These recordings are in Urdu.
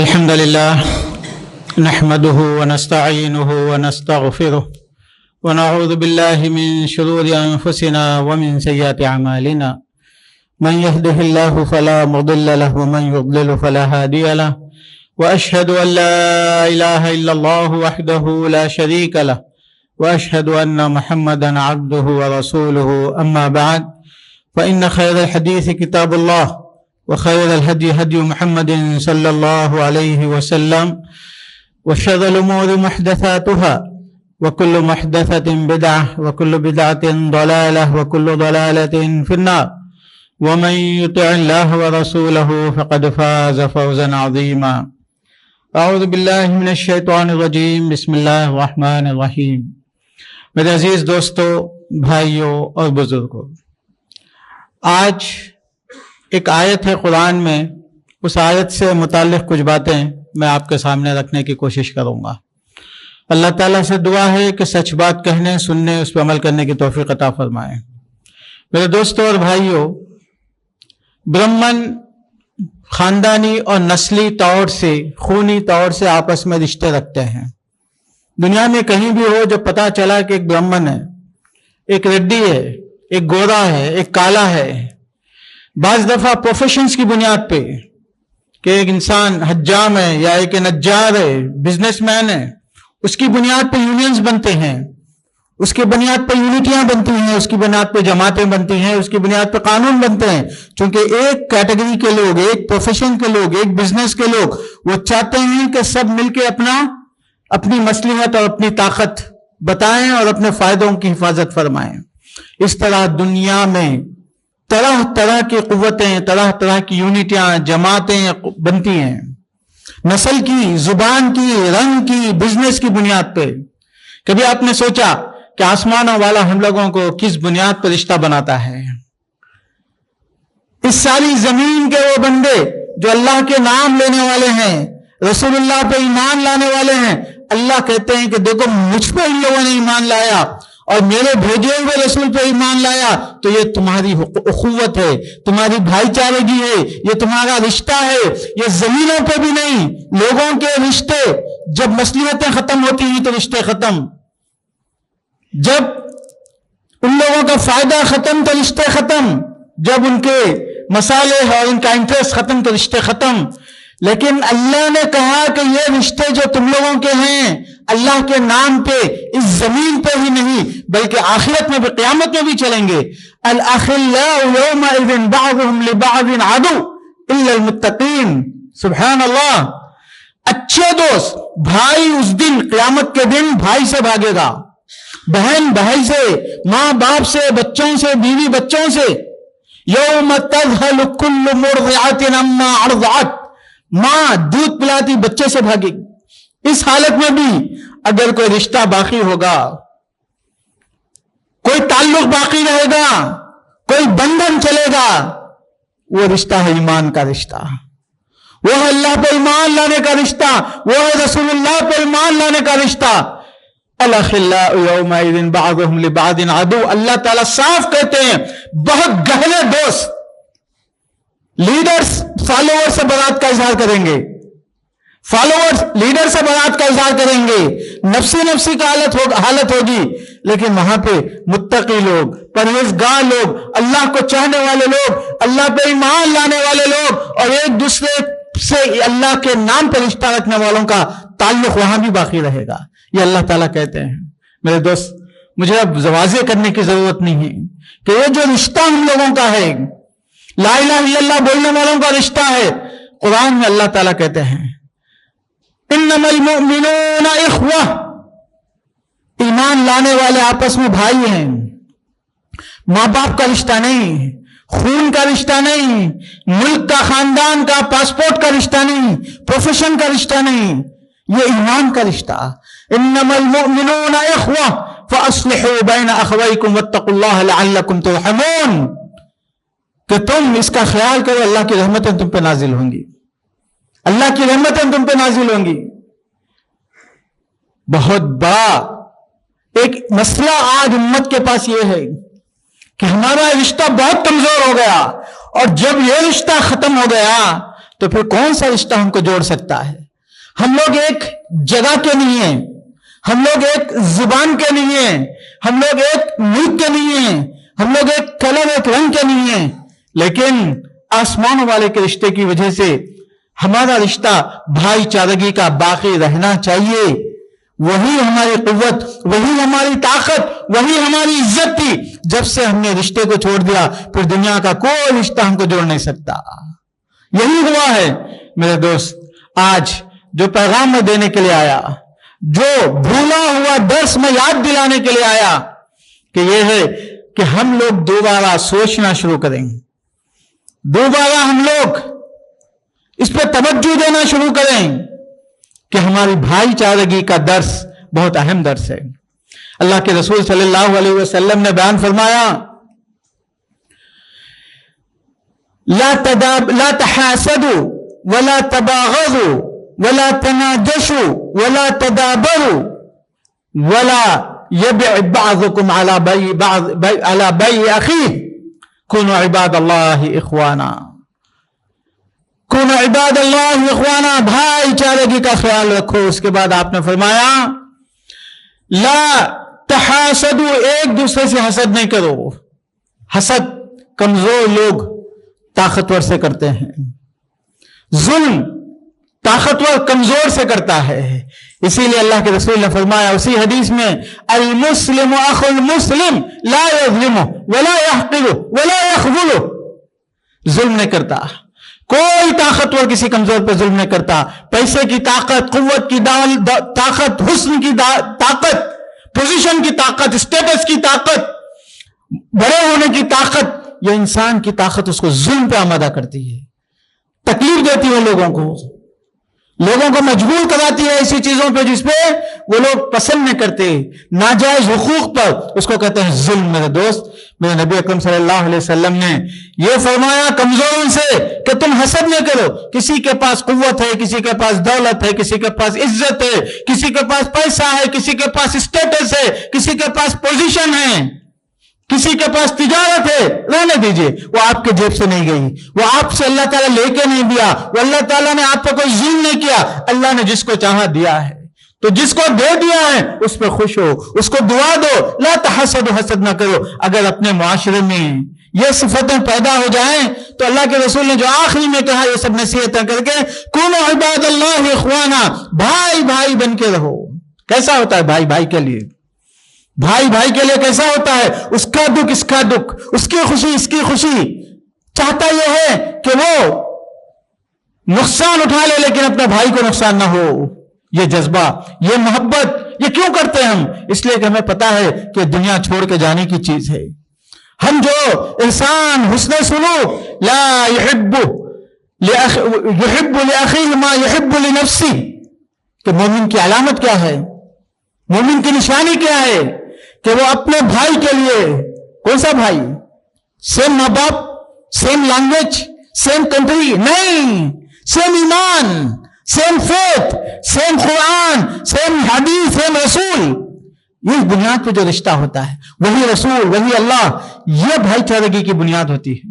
الحمد لله نحمده ونستعينه ونستغفره ونعوذ بالله من شرور أنفسنا ومن سيئات أعمالنا من يهده الله فلا مضل له ومن يضلل فلا هادي له وأشهد أن لا إله إلا الله وحده لا شريك له وأشهد أن محمدا عبده ورسوله أما بعد فإن خير الحديث كتاب الله وخير الهدي هدي محمد صلى الله عليه وسلم وشر الأمور محدثاتها وكل محدثة بدعة وكل بدعة ضلالة وكل ضلالة في النار ومن يطع الله ورسوله فقد فاز فوزا عظيما. اعوذ باللہ من الشیطان الرجیم بسم اللہ الرحمن الرحیم. میرے عزیز دوستو، بھائیوں اور بزرگوں، آج ایک آیت ہے قرآن میں، اس آیت سے متعلق کچھ باتیں میں آپ کے سامنے رکھنے کی کوشش کروں گا. اللہ تعالیٰ سے دعا ہے کہ سچ بات کہنے، سننے، اس پہ عمل کرنے کی توفیق عطا فرمائے. میرے دوستوں اور بھائیوں، برہمن خاندانی اور نسلی طور سے، خونی طور سے آپس میں رشتے رکھتے ہیں. دنیا میں کہیں بھی ہو، جب پتہ چلا کہ ایک برہمن ہے، ایک ریڈی ہے، ایک گورا ہے، ایک کالا ہے، بعض دفعہ پروفیشنز کی بنیاد پہ کہ ایک انسان حجام ہے یا ایک نجار ہے، بزنس مین ہے، اس کی بنیاد پہ یونینز بنتے ہیں، اس کی بنیاد پہ یونٹیاں بنتی ہیں، اس کی بنیاد پہ جماعتیں بنتی ہیں، اس کی بنیاد پہ قانون بنتے ہیں. چونکہ ایک کیٹیگری کے لوگ، ایک پروفیشن کے لوگ، ایک بزنس کے لوگ، وہ چاہتے ہیں کہ سب مل کے اپنی مصلحت اور اپنی طاقت بتائیں اور اپنے فائدوں کی حفاظت فرمائیں. اس طرح دنیا میں طرح طرح کی قوتیں، طرح طرح کی یونٹیاں، جماعتیں بنتی ہیں، نسل کی، زبان کی، رنگ کی، بزنس کی بنیاد پہ. کبھی آپ نے سوچا کہ آسمانوں والا ہم لوگوں کو کس بنیاد پر رشتہ بناتا ہے؟ اس ساری زمین کے وہ بندے جو اللہ کے نام لینے والے ہیں، رسول اللہ پہ ایمان لانے والے ہیں، اللہ کہتے ہیں کہ دیکھو مجھ پہ ان لوگوں نے ایمان لایا اور میرے بھیجے ہوئے رسول پہ ایمان لایا، تو یہ تمہاری اخوت ہے، تمہاری بھائی چارگی ہے، یہ تمہارا رشتہ ہے. یہ زمینوں پہ بھی نہیں، لوگوں کے رشتے، جب مصلحتیں ختم ہوتی ہیں تو رشتے ختم، جب ان لوگوں کا فائدہ ختم تو رشتے ختم، جب ان کے مصالح اور ان کا انٹرسٹ ختم تو رشتے ختم. لیکن اللہ نے کہا کہ یہ رشتے جو تم لوگوں کے ہیں اللہ کے نام پہ اس زمین پہ ہی نہیں بلکہ آخرت میں بھی، قیامت میں بھی چلیں گے. الاخلاء یومئذ بعضهم لبعض عدو الا المتقین. سبحان اللہ. اچھے دوست، بھائی اس دن، قیامت کے دن بھائی سے بھاگے گا، بہن بھائی سے، ماں باپ سے، بچوں سے، بیوی بچوں سے. یوم تذہل کل مرضعۃ عما ارضعت. ماں دودھ پلاتی بچے سے بھاگے گی. اس حالت میں بھی اگر کوئی رشتہ باقی ہوگا، کوئی تعلق باقی رہے گا، کوئی بندھن چلے گا، وہ رشتہ ہے ایمان کا رشتہ، وہ ہے اللہ پہ ایمان لانے کا رشتہ، وہ ہے رسول اللہ پہ ایمان لانے کا رشتہ. الاخلاء یومئذ بعضهم لبعض عدو. اللہ تعالیٰ صاف کہتے ہیں بہت گہرے دوست. لیڈرز فالوور سے برات کا اظہار کریں گے، فالوورز لیڈر سے برات کا اظہار کریں گے، نفسی کا حالت ہوگی. لیکن وہاں پہ متقی لوگ، پرہیزگار لوگ، اللہ کو چاہنے والے لوگ، اللہ پہ ایمان لانے والے لوگ اور ایک دوسرے سے اللہ کے نام پہ رشتہ رکھنے والوں کا تعلق وہاں بھی باقی رہے گا. یہ اللہ تعالیٰ کہتے ہیں. میرے دوست، مجھے اب واضح کرنے کی ضرورت نہیں ہے کہ یہ جو رشتہ ہم لوگوں کا ہے، لا الہ الا اللہ بولنے والوں کا رشتہ ہے، قرآن میں اللہ تعالیٰ کہتے ہیں انما المؤمنون اخوہ. ایمان لانے والے آپس میں بھائی ہیں. ماں باپ کا رشتہ نہیں، خون کا رشتہ نہیں، ملک کا، خاندان کا، پاسپورٹ کا رشتہ نہیں، پروفیشن کا رشتہ نہیں، یہ ایمان کا رشتہ. انما المؤمنون اخوہ فاصلحوا بین اخویکم واتقوا اللہ لعلکم ترحمون. کہ تم اس کا خیال کرو، اللہ کی رحمتیں تم پہ نازل ہوں گی، اللہ کی رحمتیں تم پہ نازل ہوں گی. بہت بڑا ایک مسئلہ آج امت کے پاس یہ ہے کہ ہمارا رشتہ بہت کمزور ہو گیا، اور جب یہ رشتہ ختم ہو گیا تو پھر کون سا رشتہ ہم کو جوڑ سکتا ہے؟ ہم لوگ ایک جگہ کے نہیں ہیں، ہم لوگ ایک زبان کے نہیں ہیں، ہم لوگ ایک ملک کے نہیں ہیں، ہم لوگ ایک کلر ایک رنگ کے نہیں ہیں، لیکن آسمانوں والے کے رشتے کی وجہ سے ہمارا رشتہ بھائی چارگی کا باقی رہنا چاہیے۔ وہی ہماری قوت، وہی ہماری طاقت، وہی ہماری عزت تھی۔ جب سے ہم نے رشتے کو چھوڑ دیا پھر دنیا کا کوئی رشتہ ہم کو جوڑ نہیں سکتا۔ یہی ہوا ہے میرے دوست۔ آج جو پیغام میں دینے کے لیے آیا، جو بھولا ہوا درس میں یاد دلانے کے لیے آیا، کہ یہ ہے کہ ہم لوگ دوبارہ سوچنا شروع کریں، دوبارہ ہم لوگ اس پہ توجہ دینا شروع کریں کہ ہماری بھائی چارگی کا درس بہت اہم درس ہے۔ اللہ کے رسول صلی اللہ علیہ وسلم نے بیان فرمایا، لا تحاسدوا ولا تباغضوا ولا تناجشوا ولا تدابروا ولا يبع بعضكم على بيع اخيه كونوا عباد الله اخوانا، كونوا عباد الله اخوانا، بھائی چارگی کا خیال رکھو۔ اس کے بعد آپ نے فرمایا لا تحاسدوا، ایک دوسرے سے حسد نہیں کرو۔ حسد کمزور لوگ طاقتور سے کرتے ہیں، ظلم طاقتور کمزور سے کرتا ہے۔ اسی لیے اللہ کے رسول نے فرمایا اسی حدیث میں، المسلم اخو المسلم لا یظلمہ ولا یحقرہ ولا یخذلہ، ظلم نہیں کرتا، کوئی طاقتور کسی کمزور پہ ظلم نہیں کرتا۔ پیسے کی طاقت، قوت کی طاقت، حسن کی طاقت، پوزیشن کی طاقت، اسٹیٹس کی طاقت، بڑے ہونے کی طاقت، یہ انسان کی طاقت اس کو ظلم پہ آمادہ کرتی ہے، تکلیف دیتی ہے لوگوں کو مجبور کراتی ہے ایسی چیزوں پہ جس پہ وہ لوگ پسند نہیں کرتے، ناجائز حقوق پر، اس کو کہتے ہیں ظلم۔ میرے دوست، میرے نبی اکرم صلی اللہ علیہ وسلم نے یہ فرمایا کمزوروں سے کہ تم حسد نہ کرو۔ کسی کے پاس قوت ہے، کسی کے پاس دولت ہے، کسی کے پاس عزت ہے، کسی کے پاس پیسہ ہے، کسی کے پاس اسٹیٹس ہے، کسی کے پاس پوزیشن ہے، کسی کے پاس تجارت ہے، رہنے دیجئے، وہ آپ کے جیب سے نہیں گئی، وہ آپ سے اللہ تعالیٰ لے کے نہیں دیا، وہ اللہ تعالیٰ نے آپ پہ کوئی ظلم نہیں کیا۔ اللہ نے جس کو چاہا دیا ہے، تو جس کو دے دیا ہے اس پہ خوش ہو، اس کو دعا دو۔ لا تحسدوا، حسد نہ کرو۔ اگر اپنے معاشرے میں یہ صفتیں پیدا ہو جائیں تو اللہ کے رسول نے جو آخری میں کہا یہ سب نصیحتیں کر کے، کونوا عباد اللہ اخوانا، بھائی بھائی بن کے رہو۔ کیسا ہوتا ہے بھائی بھائی کے لیے؟ بھائی بھائی کے لیے کیسا ہوتا ہے؟ اس کا دکھ اس کا دکھ، اس کی خوشی اس کی خوشی۔ چاہتا یہ ہے کہ وہ نقصان اٹھا لے لیکن اپنے بھائی کو نقصان نہ ہو۔ یہ جذبہ، یہ محبت، یہ کیوں کرتے ہیں ہم؟ اس لیے کہ ہمیں پتا ہے کہ دنیا چھوڑ کے جانے کی چیز ہے۔ ہم جو انسان حسن سلوک، لا يحب لأخيه ما يحب لنفسه، کہ مومن کی علامت کیا ہے، مومن کی نشانی کیا ہے؟ کہ وہ اپنے بھائی کے لیے، کون سا بھائی؟ سیم ماں باپ، سیم لینگویج، سیم کنٹری نہیں، سیم ایمان، سیم فیتھ، سیم قرآن، سیم حدیث، سیم رسول۔ یہ بنیاد پہ جو رشتہ ہوتا ہے، وہی رسول، وہی اللہ، یہ بھائی چارگی کی بنیاد ہوتی ہے۔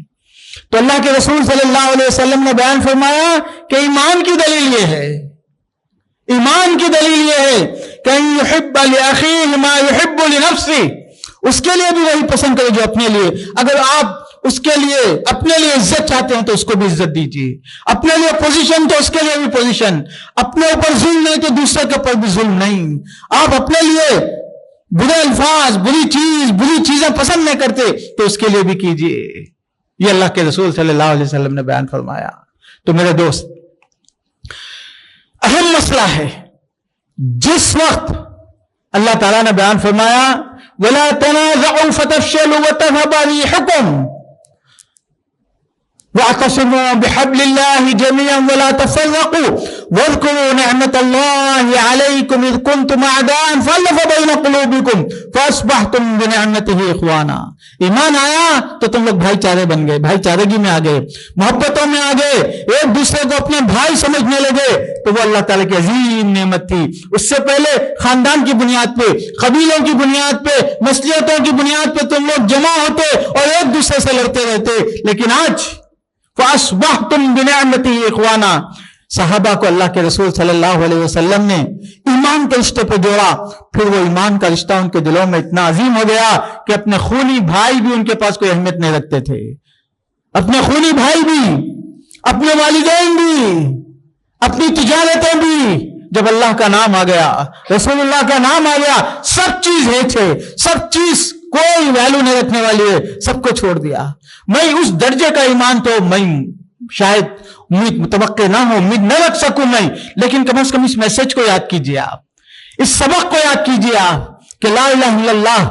تو اللہ کے رسول صلی اللہ علیہ وسلم نے بیان فرمایا کہ ایمان کی دلیل یہ ہے، ایمان کی دلیل یہ ہے کہ یحب لأخیہ ما یحب لنفسہ، اس کے لیے بھی وہی پسند کرے جو اپنے لیے۔ اگر آپ اس کے لیے اپنے لیے عزت چاہتے ہیں تو اس کو بھی عزت دیجیے، اپنے لیے پوزیشن تو اس کے لیے بھی پوزیشن، اپنے اوپر ظلم نہیں تو دوسرے کے اوپر بھی ظلم نہیں۔ آپ اپنے لیے برے الفاظ، بری چیزیں پسند نہیں کرتے تو اس کے لیے بھی کیجیے۔ یہ اللہ کے رسول صلی اللہ علیہ وسلم نے بیان فرمایا۔ تو میرے دوست، اہم مسئلہ ہے، جس وقت اللہ تعالیٰ نے بیان فرمایا وَلَا تَنَازَعُوا فَتَفْشَلُوا وَتَذْهَبَ رِيحُكُمْ وَاعْتَصِمُوا بِحَبْلِ اللَّهِ جَمِيعًا وَلَا تَفَرَّقُوا وَاذْكُرُوا نِعْمَةَ اللَّهِ عَلَيْكُمْ إِذْ كُنْتُمْ أَعْدَاءً فَأَلَّفَ بَيْنَ قُلُوبِكُمْ فَأَصْبَحْتُمْ بِنِعْمَتِهِ إِخْوَانًا۔ ایمان آیا تو تم لوگ بھائی چارے بن گئے، بھائی چارگی میں آ گئے، محبتوں میں آ گئے، ایک دوسرے کو اپنے بھائی سمجھنے لگے۔ تو وہ اللہ تعالیٰ کی عظیم نعمت تھی۔ اس سے پہلے خاندان کی بنیاد پہ، قبیلوں کی بنیاد پہ، مسلحتوں کی بنیاد پہ تم لوگ جمع ہوتے اور ایک دوسرے سے لڑتے رہتے، لیکن آج فَأَصْبَحْتُمْ بِنِعْمَتِهِ إِخْوَانًا. صحابہ کو اللہ کے رسول صلی اللہ علیہ وسلم نے ایمان کے رشتے پہ جوڑا، پھر وہ ایمان کا رشتہ ان کے دلوں میں اتنا عظیم ہو گیا کہ اپنے خونی بھائی بھی ان کے پاس کوئی اہمیت نہیں رکھتے تھے. اپنے خونی بھائی بھی، اپنے والدین بھی، اپنی تجارتیں بھی، جب اللہ کا نام آ گیا، رسول اللہ کا نام آ گیا، سب چیز ایک ہے، سب چیز کوئی ویلو نہیں رکھنے والی ہے، سب کو چھوڑ دیا. میں اس درجے کا ایمان تو میں شاید امید متوقع نہ ہو، امید نہ رکھ سکوں میں، لیکن کم از کم اس میسج کو یاد کیجیے، آپ اس سبق کو یاد کیجیے آپ کہ لا الہ الا اللہ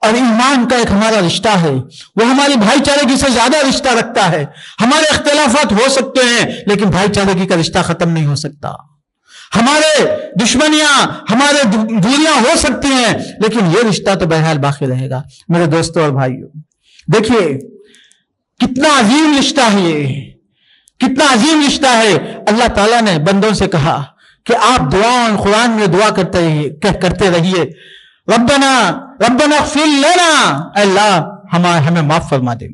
اور ایمان کا ایک ہمارا رشتہ ہے، وہ ہماری بھائی چارگی سے زیادہ رشتہ رکھتا ہے. ہمارے اختلافات ہو سکتے ہیں لیکن بھائی چارگی کا رشتہ ختم نہیں ہو سکتا. ہمارے دشمنیاں، ہمارے دوریاں ہو سکتی ہیں لیکن یہ رشتہ تو بہرحال باقی رہے گا. میرے دوستوں اور بھائیوں، دیکھیے کتنا عظیم رشتہ ہے یہ، کتنا عظیم رشتہ ہے. اللہ تعالیٰ نے بندوں سے کہا کہ آپ دعاؤں قرآن میں دعا کرتے رہیے، ربنا اغفر لنا، اللہ ہمیں معاف فرما دے،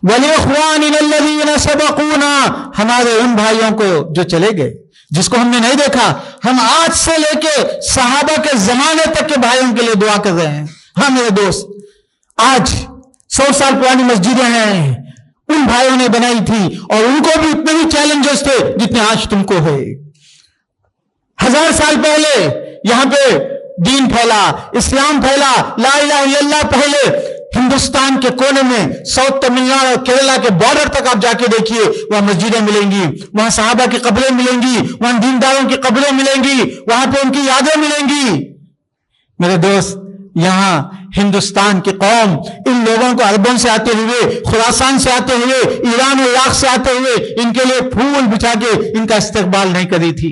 وَلِإِخْوَانِنَا الَّذِينَ سَبَقُونَا، ہمارے ان بھائیوں کو جو چلے گئے، جس کو ہم نے نہیں دیکھا. ہم آج سے لے کے صحابہ کے زمانے تک کے بھائیوں کے لیے دعا کر رہے ہیں. ہاں میرے دوست، آج 100 سال پرانی مسجدیں ہیں، ان بھائیوں نے بنائی تھی اور ان کو بھی اتنے ہی چیلنجز تھے جتنے آج تم کو ہے. 1000 سال پہلے یہاں پہ دین پھیلا، اسلام پھیلا، لا الہ الا اللہ پہلے ہندوستان کے کونے میں ساؤتھ تمل ناڈو اور کیرلا کے بارڈر تک آپ جا کے دیکھیے، وہاں مسجدیں ملیں گی، وہاں صحابہ کی قبریں ملیں گی، وہاں دینداروں کی قبریں ملیں گی، وہاں پہ ان کی یادیں ملیں گی. میرے دوست، یہاں ہندوستان کی قوم ان لوگوں کو عربوں سے آتے ہوئے، خراسان سے آتے ہوئے، ایران و عراق سے آتے ہوئے ان کے لیے پھول بچھا کے ان کا استقبال نہیں کری تھی.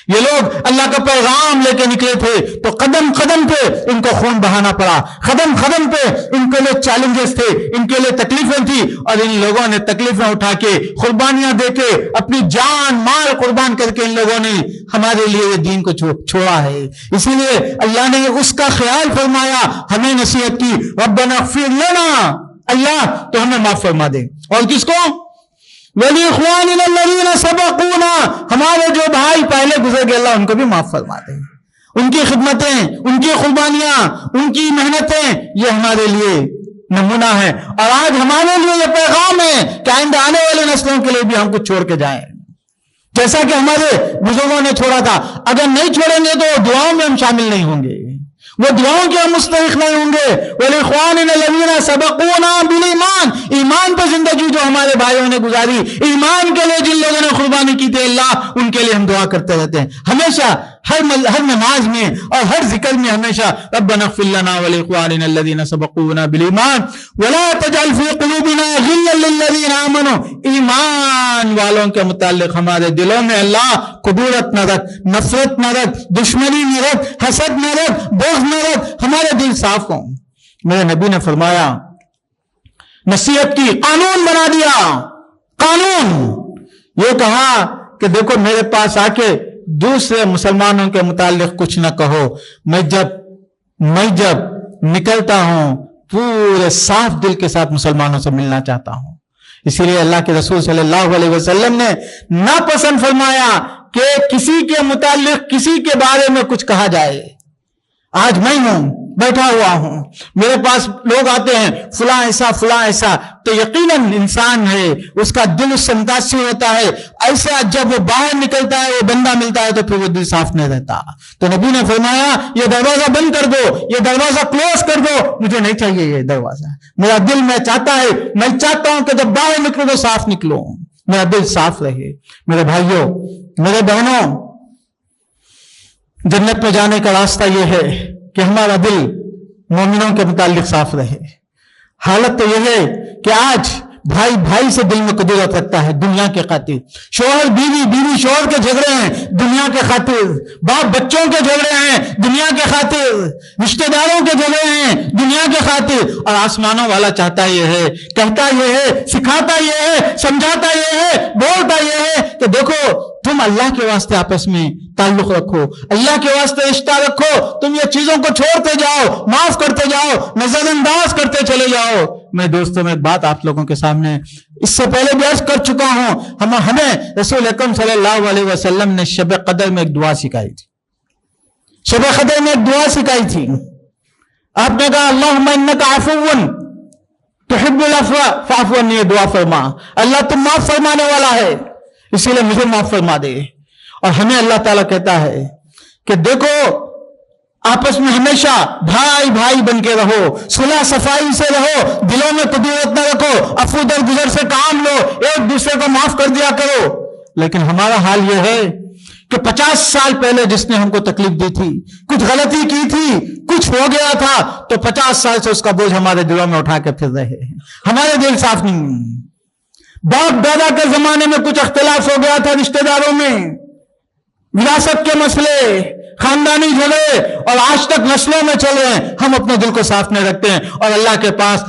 یہ لوگ اللہ کا پیغام لے کے نکلے تھے تو قدم قدم پہ ان کو خون بہانا پڑا، قدم قدم پہ ان کے لیے چیلنجز تھے، ان کے لیے تکلیفیں تھی، اور ان لوگوں نے تکلیفیں اٹھا کے، قربانیاں دے کے، اپنی جان مال قربان کر کے ان لوگوں نے ہمارے لیے یہ دین کو چھوڑا ہے. اسی لیے اللہ نے اس کا خیال فرمایا، ہمیں نصیحت کی، ربنا اغفر لنا، اللہ تو ہمیں معاف فرما دے. اور کس کو؟ وَلِإِخْوَانِنَا الَّذِينَ سَبَقُونَا، ہمارے جو بھائی پہلے گزر گئے اللہ ان کو بھی معاف فرما دے. ان کی خدمتیں، ان کی قربانیاں، ان کی محنتیں یہ ہمارے لیے نمونہ ہے، اور آج ہمارے لیے یہ پیغام ہے کہ آئندہ آنے والے نسلوں کے لیے بھی ہم کچھ چھوڑ کے جائیں، جیسا کہ ہمارے بزرگوں نے چھوڑا تھا. اگر نہیں چھوڑیں گے تو دعاؤں میں ہم شامل نہیں ہوں گے، وہ دعاؤں کے ہم مستحق نہیں ہوں گے. وَلِإِخْوَانِنَا الَّذِينَ سَبَقُونَا بِالْإِيمَانِ، ایمان پر زندگی جو ہمارے بھائیوں نے گزاری، ایمان کے لیے جن لوگوں نے قربانی کی تھی، اللہ ان کے لیے ہم دعا کرتے رہتے ہیں ہمیشہ، ہر نماز میں اور ہر ذکر میں ہمیشہ ربنا اغفر لنا ولإخواننا الذين سبقونا بالإيمان ولا تجعل في قلوبنا غلا للذين آمنوا. ایمان والوں کے متعلق ہمارے دلوں میں اللہ قدورت نہ رکھ، نفرت نہ رکھ، دشمنی نہ رکھ، حسد نہ رکھ، بغض نہ رکھ، ہمارے دل صاف ہوں. میرے نبی نے فرمایا، نصیحت کی، قانون بنا دیا، قانون یہ کہا کہ دیکھو میرے پاس آ کے دوسرے مسلمانوں کے متعلق کچھ نہ کہو. میں جب نکلتا ہوں پورے صاف دل کے ساتھ مسلمانوں سے ملنا چاہتا ہوں. اسی لیے اللہ کے رسول صلی اللہ علیہ وسلم نے ناپسند فرمایا کہ کسی کے متعلق کسی کے بارے میں کچھ کہا جائے. آج میں ہوں، بیٹھا ہوا ہوں، میرے پاس لوگ آتے ہیں فلاں ایسا فلاں ایسا، تو یقیناً انسان ہے، اس کا دل اس سے متاثر ہوتا ہے. ایسا جب وہ باہر نکلتا ہے، وہ بندہ ملتا ہے تو پھر وہ دل صاف نہیں رہتا. تو نبی نے فرمایا یہ دروازہ بند کر دو، یہ دروازہ کلوز کر دو، مجھے نہیں چاہیے یہ دروازہ. میرا دل میں چاہتا ہوں کہ جب باہر نکلو تو صاف نکلو، میرا دل صاف رہے. میرے بھائیوں، میرے بہنوں، جنت میں جانے کا راستہ یہ ہے کہ ہمارا دل مومنوں کے متعلق صاف رہے. حالت تو یہ ہے کہ آج بھائی سے دل میں قدرت رکھتا ہے دنیا کے خاطر. شوہر بیوی شوہر کے جھگڑے ہیں دنیا کے خاطر، باپ بچوں کے جھگڑے ہیں دنیا کے خاطر، رشتہ داروں کے جھگڑے ہیں دنیا کے خاطر. اور آسمانوں والا چاہتا یہ ہے، کہتا یہ ہے، سکھاتا یہ ہے، سمجھاتا یہ ہے، بولتا یہ ہے کہ دیکھو تم اللہ کے واسطے آپس میں تعلق رکھو، اللہ کے واسطے رشتہ رکھو، تم یہ چیزوں کو چھوڑتے جاؤ، معاف کرتے جاؤ، نظر انداز کرتے چلے جاؤ. میں دوستوں میں ایک بات آپ لوگوں کے سامنے اس سے پہلے بھی عرض کر چکا ہوں، ہمیں رسول اکرم صلی اللہ علیہ وسلم نے شب قدر میں ایک دعا سکھائی تھی. شب قدر میں ایک دعا سکھائی تھی. آپ نے کہا اللہم انک عفو تحب العفو فاعف عنی، یہ دعا فرما، اللہ تم معاف فرمانے والا ہے اسی لیے مجھے معاف فرما دے. اور ہمیں اللہ تعالیٰ کہتا ہے کہ دیکھو آپس میں ہمیشہ بھائی بھائی بن کے رہو، صلح صفائی سے رہو، دلوں میں کدورت نہ رکھو، عفو درگزر سے کام لو، ایک دوسرے کو معاف کر دیا کرو. لیکن ہمارا حال یہ ہے کہ 50 سال پہلے جس نے ہم کو تکلیف دی تھی، کچھ غلطی کی تھی، کچھ ہو گیا تھا، تو 50 سال سے اس کا بوجھ ہمارے دلوں میں اٹھا کے پھر رہے ہیں. ہمارے دل صاف نہیں. باپ دادا کے زمانے میں کچھ اختلاف ہو گیا تھا رشتہ داروں میں، وراثت کے مسئلے، خاندانی جھگڑے، اور آج تک نسلوں میں چل رہے ہیں. ہم اپنے دل کو صاف نہیں رکھتے ہیں اور اللہ کے پاس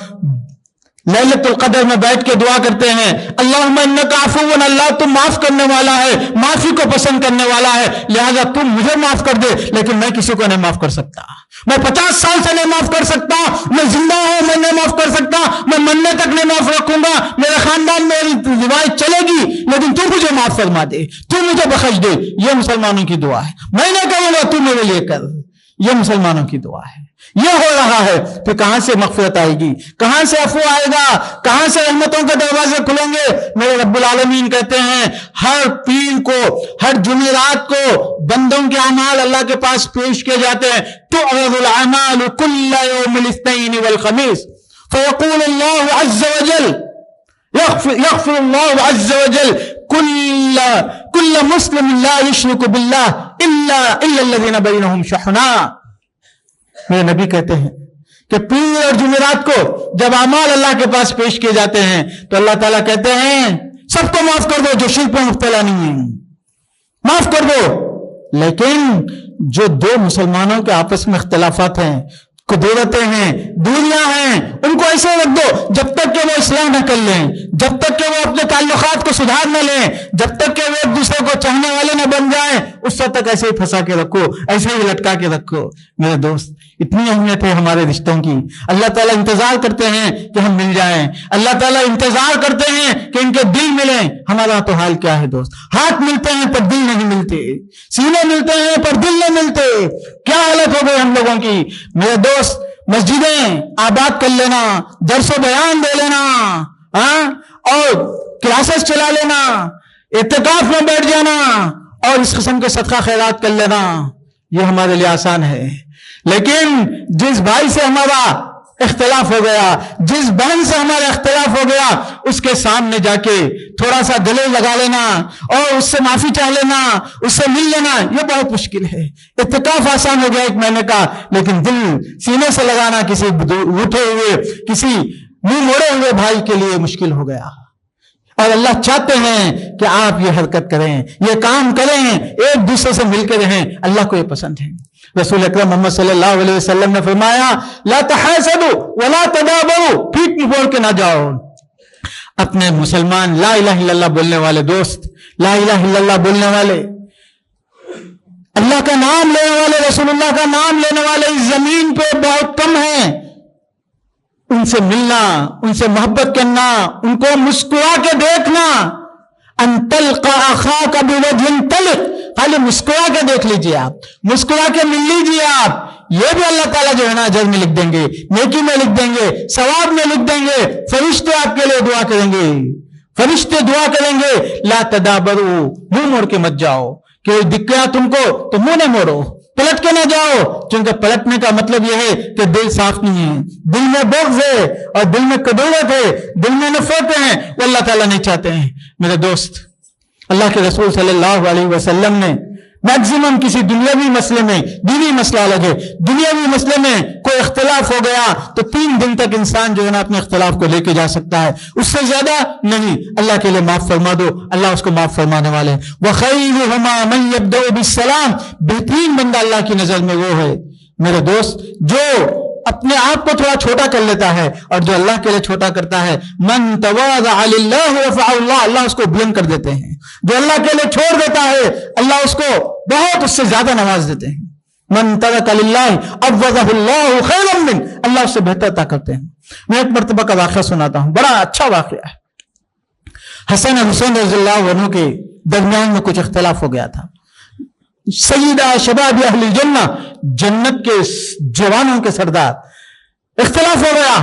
لیلۃ القدر میں بیٹھ کے دعا کرتے ہیں اللہم انک عفو، اللہ تم معاف کرنے والا ہے، معافی کو پسند کرنے والا ہے، لہذا تم مجھے معاف کر دے. لیکن میں کسی کو نہیں معاف کر سکتا، میں 50 سال سے نہیں معاف کر سکتا، میں زندہ ہوں میں نہیں معاف کر سکتا، میں مرنے تک نہیں معاف رکھوں گا، میرے خاندان میں میری روایت چلے گی، لیکن تو مجھے معاف فرما دے، تو مجھے بخش دے. یہ مسلمانوں کی دعا ہے. میں نہیں کہوں گا تو میرے لیے کر، یہ مسلمانوں کی دعا ہے. یہ ہو رہا ہے. پھر کہاں سے مغفرت آئے گی، کہاں سے عفو آئے گا، کہاں سے رحمتوں کے دروازے کھلیں گے؟ میرے رب العالمین کہتے ہیں ہر پیر کو، ہر جمعرات کو بندوں کے اعمال اللہ کے پاس پیش کیے جاتے ہیں. تعرض الاعمال كل يوم الاثنين والخميس فيقول الله عز وجل يغفر الله عز وجل كل مسلم لا يشرك بالله الا الذين بينهم شحناء. میرے نبی کہتے ہیں کہ پیر اور جمعرات کو جب اعمال اللہ کے پاس پیش کیے جاتے ہیں تو اللہ تعالیٰ کہتے ہیں سب کو معاف کر دو جو شرک میں مبتلا نہیں ہے، معاف کر دو. لیکن جو دو مسلمانوں کے آپس میں اختلافات ہیں، قدرتیں ہیں، دوریاں ہیں، ان کو ایسے رکھ دو جب تک کہ وہ اصلاح نہ کر لیں، جب تک کہ وہ اپنے تعلقات کو سدھار نہ لیں، جب تک کہ وہ ایک دوسرے کو چاہنے والے نہ بن جائیں، اس وقت تک ایسے ہی پھنسا کے رکھو، ایسے ہی لٹکا کے رکھو. میرے دوست اتنی اہمیت ہے ہمارے رشتوں کی. اللہ تعالیٰ انتظار کرتے ہیں کہ ہم مل جائیں، اللہ تعالیٰ انتظار کرتے ہیں کہ ان کے دل ملیں. ہمارا تو حال کیا ہے دوست؟ ہاتھ ملتے ہیں پر دل نہیں ملتے، سینے ملتے ہیں پر دل نہیں ملتے. کیا حالت ہو گئی ہم لوگوں کی؟ میرے دوست مسجدیں آباد کر لینا، درس و بیان دے لینا، اور کلاسز چلا لینا، اعتکاف میں بیٹھ جانا اور اس قسم کے صدقہ خیرات کر لینا، یہ ہمارے لیے آسان ہے. لیکن جس بھائی سے ہمارا اختلاف ہو گیا، جس بہن سے ہمارا اختلاف ہو گیا، اس کے سامنے جا کے تھوڑا سا گلے لگا لینا اور اس سے معافی چاہ لینا، اس سے مل لینا، یہ بہت مشکل ہے. اعتکاف آسان ہو گیا 1 مہینے کا، لیکن دل سینے سے لگانا کسی اٹھے ہوئے، کسی منہ موڑے ہوئے بھائی کے لیے مشکل ہو گیا. اور اللہ چاہتے ہیں کہ آپ یہ حرکت کریں، یہ کام کریں، ایک دوسرے سے مل کے رہیں. اللہ کو یہ پسند ہے. رسول اکرم محمد صلی اللہ علیہ وسلم نے فرمایا لا تحاسدوا ولا تدابروا، پیٹ پھوڑ کے نہ جاؤ. اپنے مسلمان لا الہ الا اللہ بولنے والے دوست، لا الہ الا اللہ بولنے والے، اللہ کا نام لینے والے، رسول اللہ کا نام لینے والے اس زمین پہ بہت کم ہیں. ان سے ملنا، ان سے محبت کرنا، ان کو مسکرا کے دیکھنا. ان تلقى اخاك بوجه طلق، خالی مسکرا کے دیکھ لیجیے، آپ مسکرا کے مل لیجیے آپ. یہ بھی اللہ تعالیٰ جو ہے نا اجر میں لکھ دیں گے، نیکی میں لکھ دیں گے، ثواب میں لکھ دیں گے. فرشتے آپ کے لیے دعا کریں گے، فرشتے دعا کریں گے. لا تدابروا، منہ موڑ کے مت جاؤ. کہ دکھ گیا تم کو تو منہ نہ موڑو، پلٹ کے نہ جاؤ، کیونکہ پلٹنے کا مطلب یہ ہے کہ دل صاف نہیں ہے، دل میں بغض ہے اور دل میں کدورت ہے، دل میں نفرت ہیں، وہ اللہ تعالیٰ نہیں چاہتے ہیں. میرے دوست اللہ کے رسول صلی اللہ علیہ وسلم نے میکزیمم کسی دنیاوی مسئلے میں، دینی مسئلہ الگ ہے، دنیاوی مسئلے میں کوئی اختلاف ہو گیا تو 3 دن تک انسان جو ہے نا اپنے اختلاف کو لے کے جا سکتا ہے، اس سے زیادہ نہیں. اللہ کے لیے معاف فرما دو، اللہ اس کو معاف فرمانے والے ہیں. وَخَيْرُهُمَا مَنْ يَبْدَأُ بِالسَّلَامِ، بہترین بندہ اللہ کی نظر میں وہ ہے میرے دوست جو اپنے آپ کو تھوڑا چھوٹا کر لیتا ہے اور جو اللہ کے لیے چھوٹا کرتا ہے. من تواضع للہ رفعہ اللہ، اللہ اس کو بلند کر دیتے ہیں. جو اللہ کے لیے چھوڑ دیتا ہے اللہ اس کو بہت اس سے زیادہ نواز دیتے ہیں. من ترک للہ عوضہ اللہ خیرا من، اللہ اس سے بہتر عطا کرتے ہیں. میں ایک مرتبہ کا واقعہ سناتا ہوں، بڑا اچھا واقعہ ہے۔ حسن اور حسین رضی اللہ عنہ کے درمیان میں کچھ اختلاف ہو گیا تھا۔ سیدہ شباب اہل الجنہ، جنت کے جوانوں کے سردار، اختلاف ہو گیا،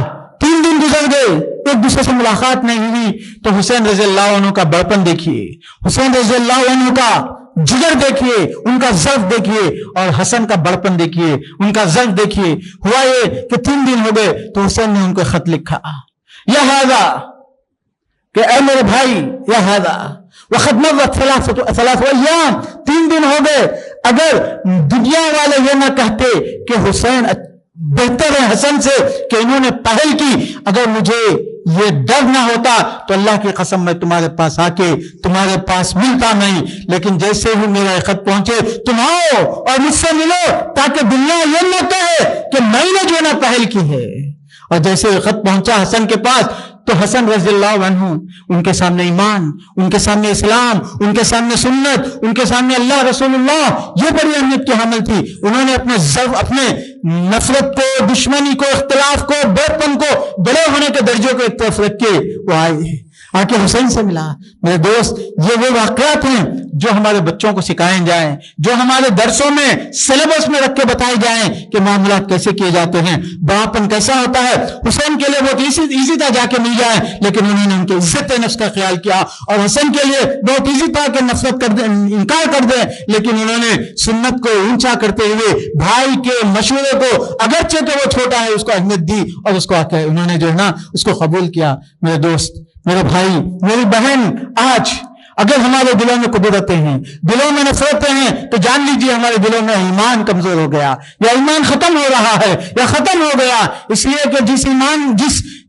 3 دن گزر گئے، ایک دوسرے سے ملاقات نہیں ہوئی۔ تو حسین رضی اللہ عنہ کا بڑپن دیکھیے، حسین رضی اللہ عنہ کا جگر دیکھیے، ان کا ضعف دیکھیے، اور حسن کا بڑپن دیکھیے، ان کا ضعف دیکھیے۔ ہوا یہ کہ 3 دن ہو گئے تو حسین نے ان کو خط لکھا، یا ہذا، کہ اے میرے بھائی، یا ہذا وقد مرت 3 ایام، 3 دن ہو گئے، اگر دنیا والے یہ نہ کہتے کہ حسین بہتر ہے حسن سے کہ انہوں نے پہل کی، اگر مجھے یہ ڈر نہ ہوتا تو اللہ کی قسم میں تمہارے پاس آ کے تمہارے پاس ملتا نہیں، لیکن جیسے ہی میرا خط پہنچے تم آؤ اور مجھ سے ملو، تاکہ دنیا یہ نہ کہے کہ میں نے جو نہ پہل کی ہے۔ اور جیسے خط پہنچا حسن کے پاس تو حسن رضی اللہ عنہ، ان کے سامنے ایمان، ان کے سامنے اسلام، ان کے سامنے سنت، ان کے سامنے اللہ رسول اللہ، یہ بڑی اہمیت کی حامل تھی۔ انہوں نے اپنے ضعف، اپنے نفرت کو، دشمنی کو، اختلاف کو، بےپن کو، بڑے ہونے کے درجے کو ایک طرف رکھ کے وہ آئے، آ کے حسین سے ملا۔ میرے دوست، یہ وہ واقعات ہیں جو ہمارے بچوں کو سکھائے جائیں، جو ہمارے درسوں میں سلیبس میں رکھ کے بتائے جائیں کہ معاملات کیسے کیے جاتے ہیں، بڑاپن کیسا ہوتا ہے۔ حسین کے لیے بہت ایزی تھا جا کے مل جائے، لیکن انہوں نے ان کے عزت نفس کا خیال کیا، اور حسن کے لیے بہت ایزی تھا کہ نفرت کر دیں، انکار کر دیں، لیکن انہوں نے سنت کو اونچا کرتے ہوئے بھائی کے مشورے کو، اگرچہ کہ وہ چھوٹا ہے، اس کو اہمیت دی، اور اس کو انہوں نے جو ہے نا اس کو قبول کیا۔ میرے دوست، میرے بھائی، میری بہن، آج اگر ہمارے دلوں میں قدرتیں ہیں، دلوں میں نفرتیں ہیں، تو جان لیجیے ہمارے دلوں میں ایمان کمزور ہو گیا، یا ایمان ختم ہو رہا ہے، یا ختم ہو گیا، اس لیے کہ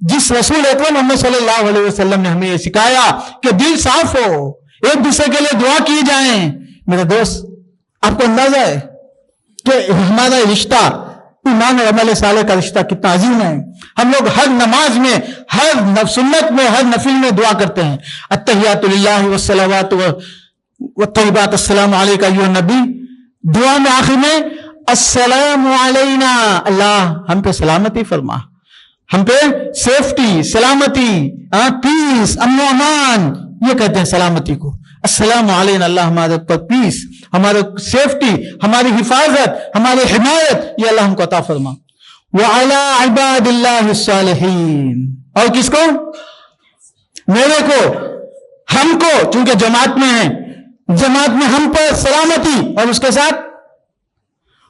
جس رسول اکرم محمد صلی اللہ علیہ وسلم نے ہمیں یہ سکھایا کہ دل صاف ہو، ایک دوسرے کے لیے دعا کی جائیں۔ میرے دوست، آپ کو اندازہ ہے کہ ہمارا رشتہ ایمان اور عمل صالح کا رشتہ کتنا عظیم ہے۔ ہم لوگ ہر نماز میں، ہر سنت میں، ہر نفل میں دعا کرتے ہیں، التحیات للہ والصلوات والطیبات، السلام علیکہ ایھا النبی۔ دعا میں آخر میں السلام علینا، اللہ ہم پہ سلامتی فرما، ہم پہ سیفٹی، سلامتی، پیس، امن و امان، یہ کہتے ہیں سلامتی کو۔ السلام علینا، اللہ ہمارے پر پیس، ہمارے سیفٹی، ہماری حفاظت، ہماری حمایت، یہ اللہ ہم کو عطا فرما۔ وعلی عباد اللہ الصالحین، اور کس کو؟ میرے کو، ہم کو، چونکہ جماعت میں ہیں، جماعت میں ہم پر سلامتی، اور اس کے ساتھ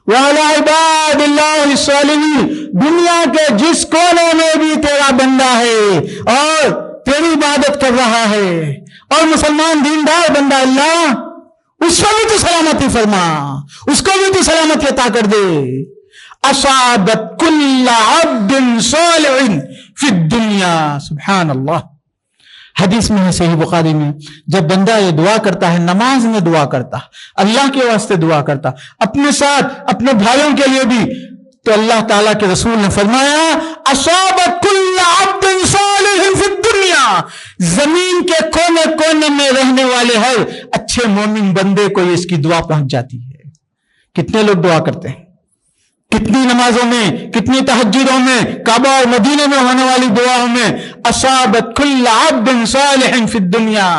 وعلی عباد اللہ الصالحین، دنیا کے جس کونے میں بھی تیرا بندہ ہے اور تیری عبادت کر رہا ہے اور مسلمان دیندار بندہ، اللہ اس کو بھی تو سلامتی فرما، اس کو بھی تو سلامتی عطا کر دے۔ اصابت کل عبد صالح فی الدنیا، سبحان اللہ۔ حدیث میں ہے صحیح بخاری میں، جب بندہ یہ دعا کرتا ہے، نماز میں دعا کرتا، اللہ کے واسطے دعا کرتا، اپنے ساتھ اپنے بھائیوں کے لیے بھی، تو اللہ تعالیٰ کے رسول نے فرمایا اصابت کل عبد صالح فی الدنیا، زمین کے کونے کونے میں رہنے والے ہر اچھے مومن بندے کو اس کی دعا پہنچ جاتی ہے۔ کتنے لوگ دعا کرتے ہیں، کتنی نمازوں میں، کتنی تہجدوں میں، کعبہ اور مدینے میں ہونے والی دعاؤں میں اصابت کل عبد صالح فی الدنیا،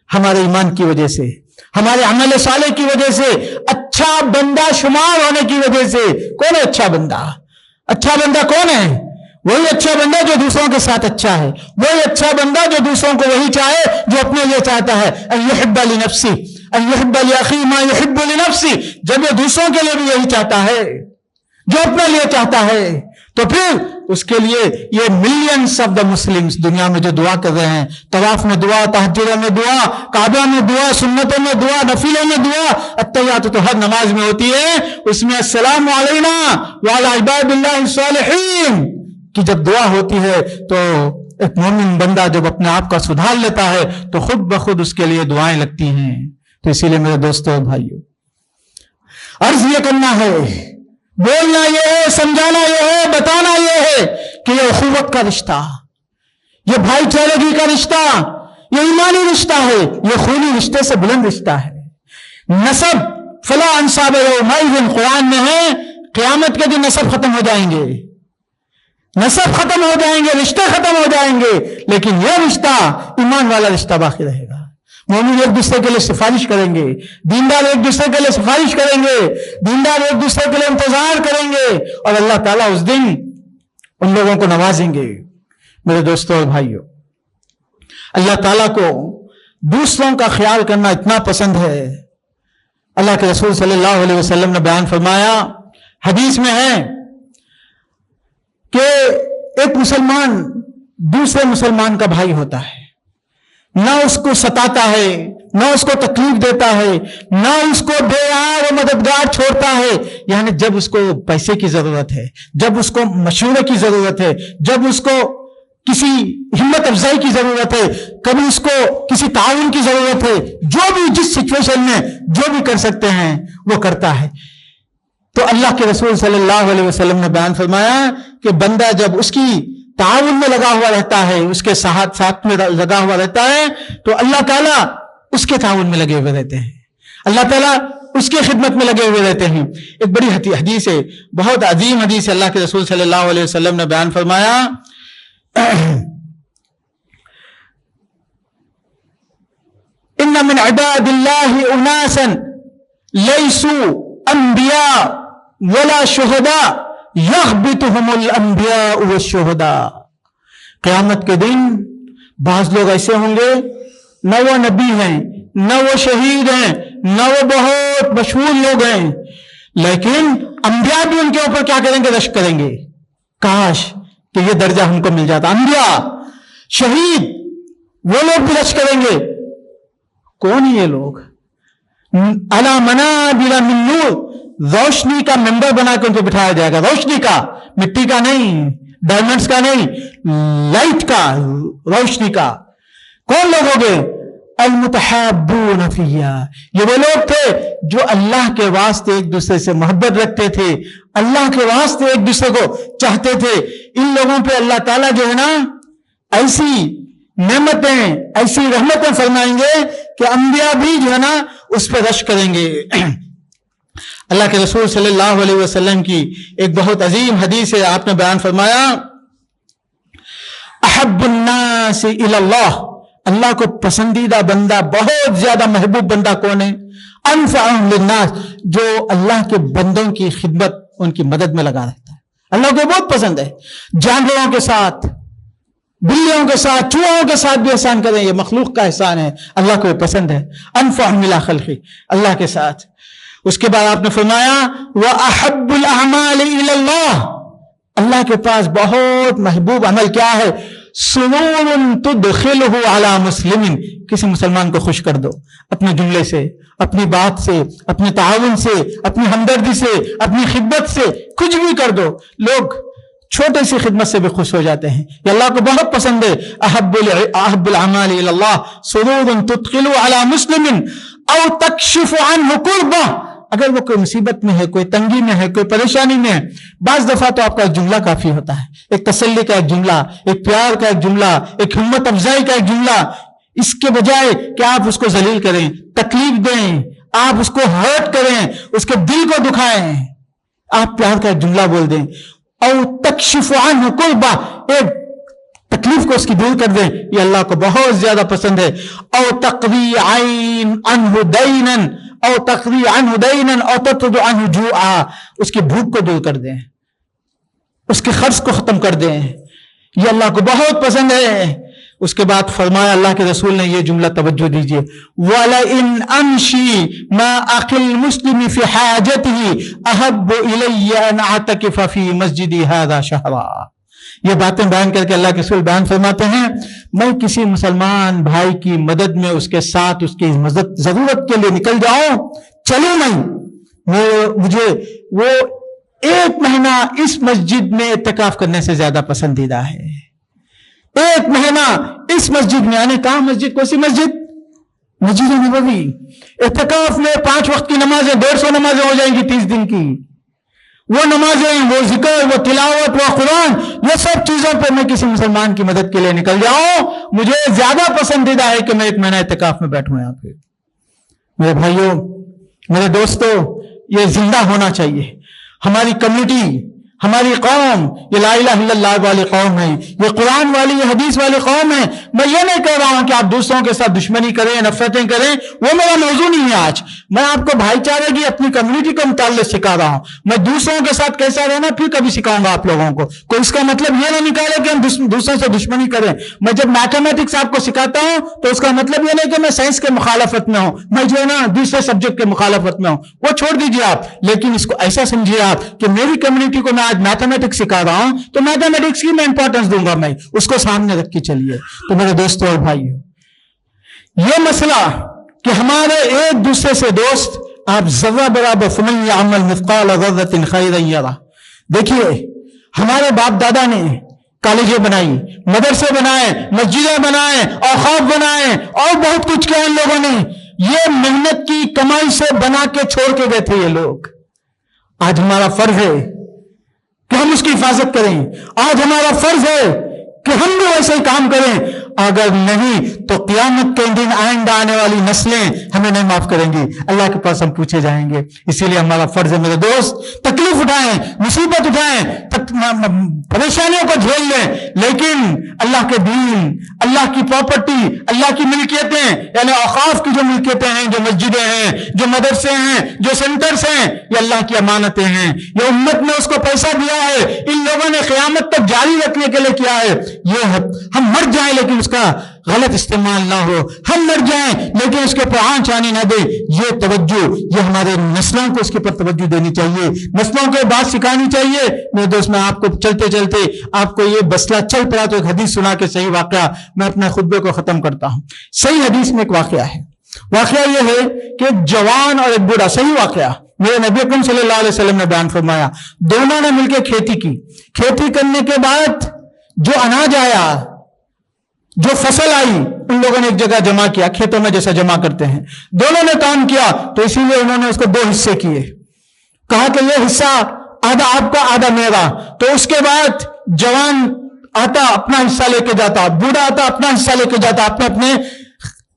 ہمارے ایمان کی وجہ سے، ہمارے عمل صالح کی وجہ سے، اچھا بندہ شمار ہونے کی وجہ سے۔ کون ہے اچھا بندہ؟ اچھا بندہ کون ہے؟ وہی اچھا بندہ جو دوسروں کے ساتھ اچھا ہے، وہی اچھا بندہ جو دوسروں کو وہی چاہے جو اپنے لیے چاہتا ہے۔ ان یحب لنفسہ، ان یحب لاخیہ ما یحب لنفسہ، جب یہ دوسروں کے لیے بھی یہی چاہتا ہے جو اپنے لیے چاہتا ہے، تو پھر اس کے لیے یہ ملینز آف دا مسلمز دنیا میں جو دعا کر رہے ہیں، طواف میں دعا، تہجد میں دعا، کعبہ میں دعا، سنتوں میں دعا، نفلوں میں دعا، التحیات تو ہر نماز میں ہوتی ہے، اس میں السلام علینا وعلی عباد اللہ الصالحین کی جب دعا ہوتی ہے تو ایک مومن بندہ جب اپنے آپ کا سدھار لیتا ہے تو خود بخود اس کے لیے دعائیں لگتی ہیں۔ تو اسی لیے میرے دوستوں اور بھائیوں، عرض یہ کرنا ہے، بولنا یہ ہے، سمجھانا یہ ہے، بتانا یہ ہے کہ یہ اخوت کا رشتہ، یہ بھائی چارگی کا رشتہ، یہ ایمانی رشتہ ہے، یہ خونی رشتے سے بلند رشتہ ہے۔ نسب فلا انساب یومئذ، قرآن میں ہے قیامت کے دن نسب ختم ہو جائیں گے، نسب ختم ہو جائیں گے، رشتے ختم ہو جائیں گے، لیکن یہ رشتہ ایمان والا رشتہ باقی رہے گا۔ مومن ایک دوسرے کے لیے سفارش کریں گے، دیندار ایک دوسرے کے لیے سفارش کریں گے، دیندار ایک دوسرے کے لیے انتظار کریں گے، اور اللہ تعالیٰ اس دن ان لوگوں کو نوازیں گے۔ میرے دوستوں اور بھائیوں، اللہ تعالیٰ کو دوسروں کا خیال کرنا اتنا پسند ہے۔ اللہ کے رسول صلی اللہ علیہ وسلم نے بیان فرمایا، حدیث میں ہے کہ ایک مسلمان دوسرے مسلمان کا بھائی ہوتا ہے، نہ اس کو ستاتا ہے، نہ اس کو تکلیف دیتا ہے، نہ اس کو بے یار و مددگار چھوڑتا ہے، یعنی جب اس کو پیسے کی ضرورت ہے، جب اس کو مشورے کی ضرورت ہے، جب اس کو کسی ہمت افزائی کی ضرورت ہے، کبھی اس کو کسی تعاون کی ضرورت ہے، جو بھی جس سچویشن میں جو بھی کر سکتے ہیں وہ کرتا ہے۔ تو اللہ کے رسول صلی اللہ علیہ وسلم نے بیان فرمایا کہ بندہ جب اس کی تعاون میں لگا ہوا رہتا ہے، اس کے ساتھ میں لگا ہوا رہتا ہے، تو اللہ تعالیٰ اس کے تعاون میں لگے ہوئے رہتے ہیں، اللہ تعالیٰ اس کی خدمت میں لگے ہوئے رہتے ہیں۔ ایک بڑی حدیث ہے، بہت عظیم حدیث ہے، اللہ کے رسول صلی اللہ علیہ وسلم نے بیان فرمایا ان من عباد اللہ اناسا لیسوا انبیاء ولا شہداء یغبطہم الانبیاء والشہداء۔ قیامت کے دن بعض لوگ ایسے ہوں گے، نہ وہ نبی ہیں، نہ وہ شہید ہیں، نہ وہ بہت مشہور لوگ ہیں، لیکن انبیاء بھی ان کے اوپر کیا کریں گے؟ رشک کریں گے۔ کاش کہ یہ درجہ ہم کو مل جاتا۔ انبیاء، شہید، وہ لوگ بھی رشک کریں گے۔ کون یہ لوگ؟ علی منابر من نور، روشنی کا ممبر بنا کے ان کو بٹھایا جائے گا، روشنی کا، مٹی کا نہیں، ڈائمنڈز کا نہیں، لائٹ کا، روشنی کا۔ کون لوگ ہوں گے؟ المتحابون فیہ، یہ وہ لوگ تھے جو اللہ کے واسطے ایک دوسرے سے محبت رکھتے تھے، اللہ کے واسطے ایک دوسرے کو چاہتے تھے۔ ان لوگوں پہ اللہ تعالیٰ جو ہے نا ایسی نعمتیں، ایسی رحمتیں فرمائیں گے کہ انبیاء بھی جو ہے نا اس پہ رشک کریں گے۔ اللہ کے رسول صلی اللہ علیہ وسلم کی ایک بہت عظیم حدیث ہے، آپ نے بیان فرمایا احب الناس الی اللہ، اللہ کو پسندیدہ بندہ، بہت زیادہ محبوب بندہ کون ہے؟ انفعهم للناس، جو اللہ کے بندوں کی خدمت، ان کی مدد میں لگا رہتا ہے۔ اللہ کو بہت پسند ہے، جانوروں کے ساتھ، بلیوں کے ساتھ، چوہوں کے ساتھ بھی احسان کریں، یہ مخلوق کا احسان ہے، اللہ کو پسند ہے۔ انفعهم الی خلقی، اللہ کے ساتھ۔ اس کے بعد آپ نے فرمایا وَأَحَبُّ الْأَعْمَالِ إِلَى اللَّهِ، اللہ کے پاس بہت محبوب عمل کیا ہے؟ سرور تدخلہ علی مسلم، کسی مسلمان کو خوش کر دو، اپنے جملے سے، اپنی بات سے، اپنے تعاون سے، اپنی ہمدردی سے، اپنی خدمت سے، کچھ بھی کر دو، لوگ چھوٹے سی خدمت سے بھی خوش ہو جاتے ہیں۔ یہ اللہ کو بہت پسند ہے۔ احب الاعمال الی اللہ سرور تدخل علی مسلم او تکشف عنہ کربہ، اگر وہ کوئی مصیبت میں ہے، کوئی تنگی میں ہے، کوئی پریشانی میں ہے، بعض دفعہ تو آپ کا ایک جملہ کافی ہوتا ہے، ایک تسلی کا ایک جملہ، ایک پیار کا ایک جملہ، ایک ہمت افزائی کا ایک جملہ، اس کے بجائے کہ آپ اس کو ذلیل کریں، تکلیف دیں، آپ اس کو ہرٹ کریں، اس کے دل کو دکھائیں، آپ پیار کا ایک جملہ بول دیں، او تکشف عنہ کربہ، ایک تکلیف کو اس کی دور کر دیں، یہ اللہ کو بہت زیادہ پسند ہے۔ او تقضی عنہ دینا، او تقضی عنہ دینا، او تطرد عنہ جوعا، اس کی بھوک کو دور کر دیں، اس کے قرض کو ختم کر دیں، یہ اللہ کو بہت پسند ہے۔ اس کے بعد فرمایا اللہ کے رسول نے یہ جملہ، توجہ دیجئے، وَلَئِنْ أَمْشِي مَا أَخِي الْمُسْلِمِ فِي حَاجَتِهِ أَحَبُّ إِلَيَّ أَنْ أَعْتَكِفَ فِي مَسْجِدِي هَذَا شَهْرًا۔ یہ باتیں بیان کر کے اللہ کے رسول بیان فرماتے ہیں، میں کسی مسلمان بھائی کی مدد میں اس کے ساتھ اس کی ضرورت کے لیے نکل جاؤں، چلوں نہیں، مجھے وہ 1 مہینہ اس مسجد میں اعتکاف کرنے سے زیادہ پسندیدہ ہے۔ 1 مہینہ اس مسجد میں، یعنی کہاں مسجد؟ کون سی مسجد؟ مسجد نبوی۔ اعتکاف میں 5 وقت کی نمازیں، 150 نمازیں ہو جائیں گی 30 دن کی، وہ نمازیں، وہ ذکر، وہ تلاوت، وہ قرآن، یہ سب چیزوں پہ میں کسی مسلمان کی مدد کے لیے نکل جاؤں، مجھے زیادہ پسندیدہ ہے کہ میں 1 مہینہ اعتکاف میں بیٹھوں یہاں پہ۔ میرے بھائیوں، میرے دوستو، یہ زندہ ہونا چاہیے۔ ہماری کمیونٹی، ہماری قوم یہ لا الہ الا اللہ والی قوم ہے، یہ قرآن والی، یہ حدیث والی قوم ہے۔ میں یہ نہیں کہہ رہا ہوں کہ آپ دوسروں کے ساتھ دشمنی کریں، نفرتیں کریں، وہ میرا موضوع نہیں ہے آج۔ میں آپ کو بھائی چارے کی، اپنی کمیونٹی کے متعلق سکھا رہا ہوں۔ میں دوسروں کے ساتھ کیسا رہنا پھر کبھی سکھاؤں گا آپ لوگوں کو۔ کوئی اس کا مطلب یہ نہ نکالے کہ ہم دوسروں سے دشمنی کریں۔ میں جب میتھمیٹکس آپ کو سکھاتا ہوں تو اس کا مطلب یہ نہیں کہ میں سائنس کے مخالفت میں ہوں، میں جو ہے نا دوسرے سبجیکٹ کے مخالفت میں ہوں، وہ چھوڑ دیجیے آپ۔ لیکن اس کو ایسا سمجھیے آپ کہ میری کمیونٹی کو میں آج میتھمیٹکس سکھا رہا ہوں تو میتھمیٹکس کی میں امپورٹنس دوں گا، میں اس کو سامنے رکھ کے چلیے۔ تو میرے دوستوں اور بھائیوں، یہ مسئلہ کہ ہمارے ایک دوسرے سے دوست، آپ ذرہ برابر فمن یعمل مثقال ذرۃ خیرا یرہ، دیکھیے ہمارے باپ دادا نے کالجیں بنائی، مدرسے بنائے، مسجدیں بنائے، اوقاف بنائے اور بہت کچھ کیا ان لوگوں نے۔ یہ محنت کی کمائی سے بنا کے چھوڑ کے گئے تھے یہ لوگ۔ آج ہمارا فرض ہے کہ ہم اس کی حفاظت کریں، آج ہمارا فرض ہے کہ ہم بھی ویسے ہی کام کریں۔ اگر نہیں تو قیامت کے دن آئندہ آنے والی نسلیں ہمیں نہیں معاف کریں گی، اللہ کے پاس ہم پوچھے جائیں گے۔ اسی لیے ہمارا فرض ہے میرے دوست، تکلیف اٹھائیں، مصیبت اٹھائیں، پریشانیوں کو جھیل لیں، لیکن اللہ کے دین، اللہ کی پراپرٹی، اللہ کی ملکیتیں، یعنی اوقاف کی جو ملکیتیں ہیں، جو مسجدیں ہیں، جو مدرسے ہیں، جو سینٹرز ہیں، یہ اللہ کی امانتیں ہیں۔ یہ امت نے اس کو پیسہ دیا ہے، ان لوگوں نے قیامت تک جاری رکھنے کے لیے کیا ہے۔ یہ ہم مر جائیں لیکن اس کا غلط استعمال نہ ہو، ہم مر جائیں لیکن اس کے اوپر آنچ آنے نہ دے۔ یہ توجہ، یہ ہمارے نسلوں کو اس کے اوپر توجہ دینی چاہیے، نسلوں کو بات سکھانی چاہیے۔ میرے دوست، میں آپ کو چلتے چلتے آپ کو یہ مسئلہ چل پڑا تو ایک حدیث سنا کے صحیح واقعہ میں اپنے خطبے کو ختم کرتا ہوں۔ صحیح حدیث میں ایک واقعہ ہے، واقعہ یہ ہے کہ ایک جوان اور ایک بوڑھا، صحیح واقعہ میرے نبی اکرم صلی اللہ علیہ وسلم نے بیان فرمایا، دونوں نے مل کے کھیتی کی۔ کھیتی کرنے کے بعد جو اناج آیا، جو فصل آئی، ان لوگوں نے ایک جگہ جمع کیا، کھیتوں میں جیسا جمع کرتے ہیں۔ دونوں نے کام کیا تو اسی لیے انہوں نے اس کو 2 حصے کیے، کہا کہ یہ حصہ آدھا آپ کا آدھا میرا۔ تو اس کے بعد جوان آتا اپنا حصہ لے کے جاتا، بوڑھا آتا اپنا حصہ لے کے جاتا، اپنے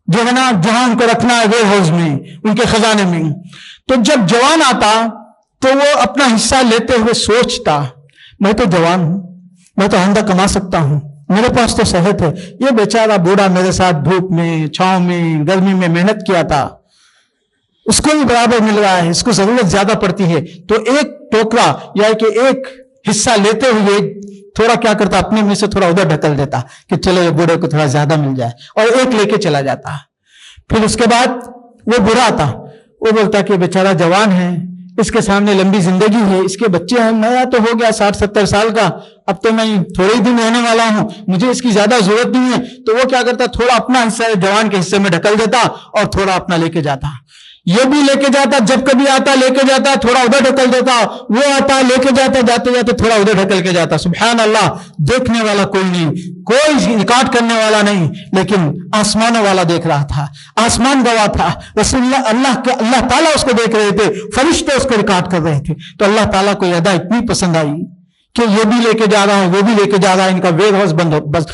جو ہے نا جہاں ان کو رکھنا ہے ویئر ہاؤس میں، ان کے خزانے میں۔ تو جب جوان آتا تو وہ اپنا حصہ لیتے ہوئے سوچتا، میں تو جوان ہوں، میں تو آئندہ کما سکتا ہوں، میرے پاس تو صحت ہے، یہ بیچارہ بوڑھا میرے ساتھ دھوپ میں، چھاؤں میں، گرمی میں محنت کیا تھا، اس کو بھی برابر مل رہا ہے، اس کو ضرورت زیادہ پڑتی ہے۔ تو ایک ٹوکرا یا کہ ایک حصہ لیتے ہوئے تھوڑا کیا کرتا، اپنے میں سے تھوڑا ادھر ڈھکل دیتا کہ چلو یہ بوڑھے کو تھوڑا زیادہ مل جائے، اور ایک لے کے چلا جاتا۔ پھر اس کے بعد وہ بوڑھا آتا، وہ بولتا کہ بیچارہ جوان ہے، اس کے سامنے لمبی زندگی ہے، اس کے بچے ہیں، میں تو ہو گیا 60-70 سال کا، اب تو میں تھوڑے ہی دن رہنے والا ہوں، مجھے اس کی زیادہ ضرورت نہیں ہے۔ تو وہ کیا کرتا، تھوڑا اپنا حصہ جوان کے حصے میں ڈھکل دیتا اور تھوڑا اپنا لے کے جاتا۔ یہ بھی لے کے جاتا، جب کبھی آتا لے کے جاتا، تھوڑا ادھر ڈھکل دیتا، وہ آتا لے کے جاتا، جاتے جاتے تھوڑا ادھر ڈھکل کے جاتا۔ سبحان اللہ، دیکھنے والا کوئی نہیں، کوئی ریکارڈ کرنے والا نہیں، لیکن آسمانوں والا دیکھ رہا تھا، آسمان گواہ تھا، رسول اللہ تعالیٰ اس کو دیکھ رہے تھے، فرشتے اس کو ریکارڈ کر رہے تھے۔ تو اللہ تعالیٰ کو یہ ادا اتنی پسند آئی کہ یہ بھی لے کے جا رہا ہے، وہ بھی لے کے جا رہا ہے، ان کا ویئر ہاؤس بس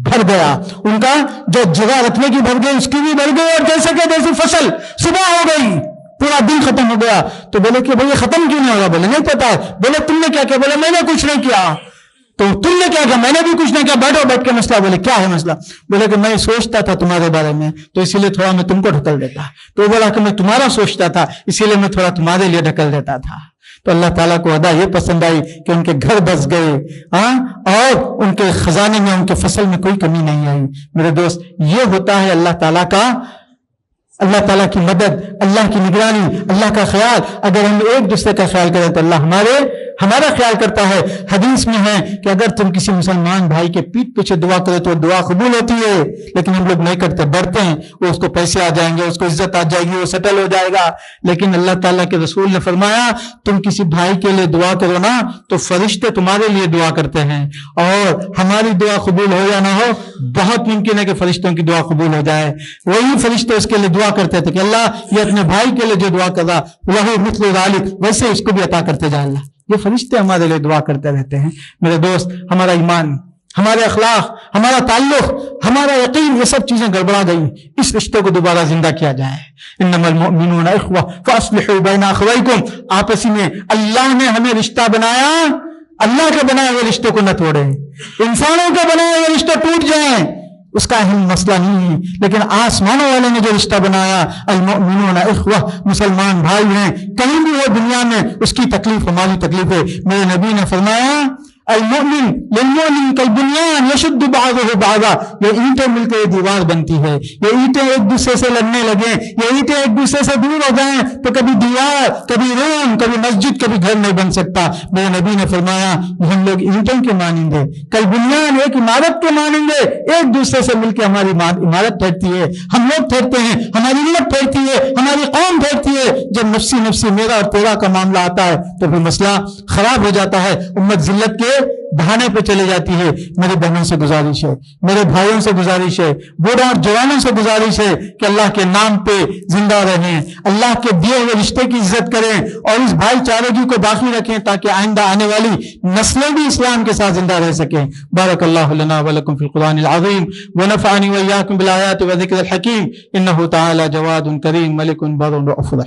بھر گیا، ان کا جو جگہ رکھنے کی بھر گئی، اس کی بھی بھر گئی، اور جیسے کہ جیسی فصل صبح ہو گئی، پورا دن ختم ہو گیا۔ تو بولے کہ بھائی یہ ختم کیوں نہیں ہوگا؟ بولے نہیں پتا۔ بولے تم نے کیا کیا؟ بولے میں نے کچھ نہیں کیا۔ تو تم نے کیا کیا؟ میں نے بھی کچھ نہیں کیا۔ بیٹھو، بیٹھ کے مسئلہ۔ بولے کیا ہے مسئلہ؟ بولے کہ میں سوچتا تھا تمہارے بارے میں، تو اسی لیے تھوڑا میں تم کو ڈھکل دیتا۔ تو بولا کہ میں تمہارا سوچتا تھا، اسی لیے میں تھوڑا تمہارے لیے ڈھکل دیتا تھا۔ تو اللہ تعالیٰ کو ادا یہ پسند آئی کہ ان کے گھر بس گئے، اور ان کے خزانے میں، ان کے فصل میں کوئی کمی نہیں آئی۔ میرے دوست، یہ ہوتا ہے اللہ تعالیٰ کا، اللہ تعالیٰ کی مدد، اللہ کی نگرانی، اللہ کا خیال۔ اگر ہم ایک دوسرے کا خیال کریں تو اللہ ہمارا خیال کرتا ہے۔ حدیث میں ہے کہ اگر تم کسی مسلمان بھائی کے پیٹھ پیچھے دعا کرو تو دعا قبول ہوتی ہے، لیکن ہم لوگ نہیں کرتے، ڈرتے ہیں وہ اس کو پیسے آ جائیں گے، اس کو عزت آ جائے گی، وہ سیٹل ہو جائے گا۔ لیکن اللہ تعالیٰ کے رسول نے فرمایا تم کسی بھائی کے لیے دعا کرو نا تو فرشتے تمہارے لیے دعا کرتے ہیں، اور ہماری دعا قبول ہو یا نہ ہو، بہت ممکن ہے کہ فرشتوں کی دعا قبول ہو جائے۔ وہی فرشتے اس کے لیے دعا کرتے تھے کہ اللہ یہ اپنے بھائی کے لیے جو دعا کر رہا وہ مثل ذالک، ویسے اس کو بھی عطا کرتے جائے۔ اللہ، یہ فرشتے ہمارے لیے دعا کرتے رہتے ہیں۔ میرے دوست، ہمارا ایمان، ہمارے اخلاق، ہمارا تعلق، ہمارا یقین، یہ سب چیزیں گڑبڑا گئی، اس رشتے کو دوبارہ زندہ کیا جائے۔ انما المؤمنون اخوہ فاصلحوا بین اخویکم، آپسی میں اللہ نے ہمیں رشتہ بنایا اللہ کے بنائے ہوئے رشتے کو نہ توڑیں، انسانوں کے بنائے ہوئے رشتے ٹوٹ جائیں اس کا اہم مسئلہ نہیں ہے، لیکن آسمانوں والے نے جو رشتہ بنایا، المؤمنون اخوہ، مسلمان بھائی ہیں، کہیں بھی وہ دنیا میں اس کی تکلیف ہماری تکلیف ہے۔ میرے نبی نے فرمایا المؤمن للمؤمن کالبنیان یشد بعضہ بعضا، یہ اینٹیں مل کے دیوار بنتی ہے، یہ اینٹیں ایک دوسرے سے لڑنے لگیں، یہ اینٹیں ایک دوسرے سے دور ہو جائیں تو کبھی دیوار، کبھی روم، کبھی مسجد، کبھی گھر نہیں بن سکتا۔ میرے نبی نے فرمایا ہم لوگ اینٹوں کے مانیں گے، کالبنیان ایک عمارت کے مانیں گے، ایک دوسرے سے مل کے ہماری عمارت ٹھہرتی ہے، ہم لوگ ٹھہرتے ہیں، ہماری امت ٹھہرتی ہے، ہماری قوم ٹھہرتی ہے۔ جب نفسی نفسی میرا اور تیرا کا معاملہ آتا ہے تو پھر مسئلہ خراب ہو جاتا ہے، امت ذلت کے دہانے پہ چلے جاتی ہے۔ میرے بہنوں سے گزارش ہے، میرے بھائیوں سے گزارش ہے، بوڑھوں اور جوانوں سے گزارش ہے کہ اللہ کے نام پہ زندہ رہیں، اللہ کے دیے ہوئے رشتے کی عزت کریں اور اس بھائی چارگی کو باقی رکھیں تاکہ آئندہ آنے والی نسلیں بھی اسلام کے ساتھ زندہ رہ سکیں۔ بارک اللہ لنا ولکم فی القرآن العظیم ونفعنی وإیاکم بالآیات وذکر الحکیم، انہ تعالی جواد کریم ملک بر رؤوف رحیم۔